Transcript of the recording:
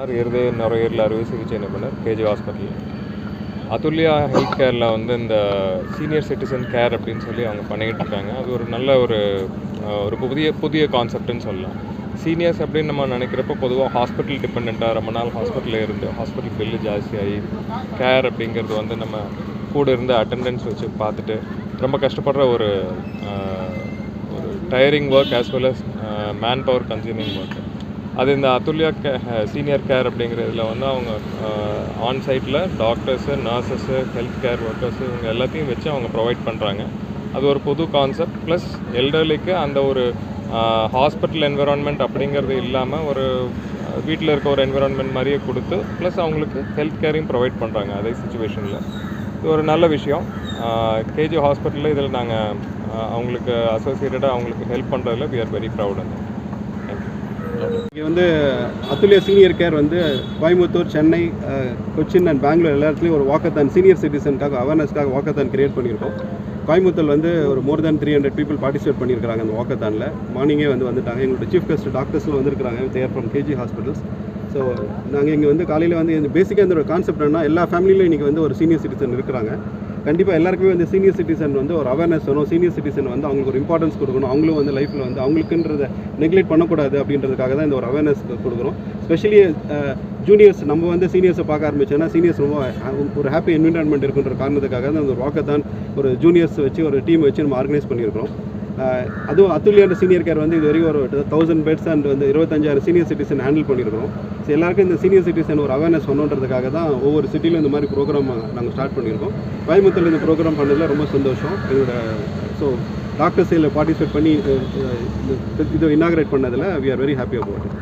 இருதய நுரையீரல் அறுவை சிகிச்சை நிபுணர் கேஜி ஹாஸ்பிட்டல். அதுல்யா ஹெல்த் கேரில் வந்து இந்த சீனியர் சிட்டிசன் கேர் அப்படின்னு சொல்லி அவங்க பண்ணிக்கிட்டு இருக்காங்க. அது ஒரு நல்ல ஒரு புதிய கான்செப்ட்னு சொல்லலாம். சீனியர்ஸ் அப்படின்னு நம்ம நினைக்கிறப்போ பொதுவாக ஹாஸ்பிட்டல் டிபெண்ட்டாக ரொம்ப நாள் ஹாஸ்பிட்டலில் இருந்து ஹாஸ்பிட்டல் பில்லு ஜாஸ்தியாகி கேர் அப்படிங்கிறது வந்து நம்ம கூட இருந்து அட்டெண்டன்ஸ் வச்சு பார்த்துட்டு ரொம்ப கஷ்டப்படுற ஒரு tiring work as well as man power consuming work. அது இந்த அதுல்யா சீனியர் கேர் அப்படிங்கிறதுல வந்து அவங்க ஆன்சைட்டில் doctors, nurses, health care workers இவங்க எல்லாத்தையும் வச்சு அவங்க ப்ரொவைட் பண்ணுறாங்க. அது ஒரு புது கான்செப்ட். ப்ளஸ் எல்டர்லிக்கு அந்த ஒரு ஹாஸ்பிட்டல் என்விரான்மெண்ட் அப்படிங்கிறது இல்லாமல் ஒரு வீட்டில் இருக்க ஒரு என்விரான்மெண்ட் மாதிரியே கொடுத்து ப்ளஸ் அவங்களுக்கு ஹெல்த் கேரையும் ப்ரொவைட் பண்ணுறாங்க அதே சுச்சுவேஷனில். இது ஒரு நல்ல விஷயம். கேஜி ஹாஸ்பிட்டலில் இதில் நாங்கள் அவங்களுக்கு அசோசியேட்டடாக அவங்களுக்கு ஹெல்ப் பண்ணுறதுல வி ஆர் வெரி ப்ரௌட். இங்கே வந்து அதுல்யா சீனியர் கேர் வந்து கோயம்புத்தூர், சென்னை, கொச்சின் அண்ட் பெங்களூர் எல்லா இடத்துலையும் ஒரு வாக்கத்தான் சீனியர் சிட்டிசனுக்காக அவேர்னஸ்க்காக வாக்கத்தான் கிரியேட் பண்ணியிருக்கோம். கோயம்புத்தூர் வந்து ஒரு மோர் தேன் 300 பீப்புள் பார்ட்டிசிபேட் பண்ணியிருக்காங்க அந்த வாக்கத்தானில். மார்னிங்கே வந்துட்டாங்க. எங்களோட சீஃப் கெஸ்ட் டாக்டர்ஸும் வந்துருக்காங்க there from KG hospitals. So நாங்கள் இங்கே வந்து காலையில் வந்து இந்த பேசிக்காக இந்த ஒரு கான்செப்ட் என்ன, எல்லா ஃபேமிலியிலும் இன்றைக்கி வந்து ஒரு சீனியர் சிட்டிசன் இருக்கிறாங்க. கண்டிப்பாக எல்லாருக்குமே வந்து சீனியர் சிட்டிசன் வந்து ஒரு அவேர்னஸ் வேணும். சீனியர் சிட்டிசன் வந்து அவங்களுக்கு ஒரு இம்பார்ட்டன்ஸ் கொடுக்கணும். அவங்களும் வந்து லைஃப்பில் வந்து அவங்களுக்குன்றதை நெக்லெக்ட் பண்ணக்கூடாது அப்படின்றதுக்காக தான் இந்த ஒரு அவேர்னஸ் கொடுக்குறோம். ஸ்பெஷலி ஜூனியர்ஸ் நம்ம வந்து சீனியர்ஸை பார்க்க ஆரம்பிச்சோன்னா சீனியர்ஸ் ரொம்ப ஒரு ஹாப்பி என்விரான்மெண்ட் இருக்குன்ற காரணத்துக்காக தான் அந்த வாக்கத்தான் ஒரு ஜூனியர்ஸ் வச்சு ஒரு டீம் வச்சு நம்ம ஆர்கனைஸ் பண்ணியிருக்கிறோம். அதுவும் அதுல்யான்ற சீனியர் கேர் வந்து இது வரைக்கும் ஒரு 1000 பெட்ஸ் அண்ட் வந்து 25,000 சீனியர் சிட்டிசன் ஹேண்டில் பண்ணியிருக்கிறோம். ஸோ எல்லாருக்கும் இந்த சீனியர் சிட்டிசன் ஒரு அவேர்னஸ் பண்ணணுன்றதுக்காக தான் ஒவ்வொரு சிட்டிலும் இந்த மாதிரி ப்ரோக்ராம் நாங்கள் ஸ்டார்ட் பண்ணியிருக்கோம். கோயம்புத்தூரில் இந்த ப்ரோக்ராம் பண்ணதில் ரொம்ப சந்தோஷம். எங்களோட ஸோ டாக்டர்ஸ் இதில் பார்ட்டிசிபேட் பண்ணி இதை இனாக்ரேட் பண்ணதில் we are very happy about it.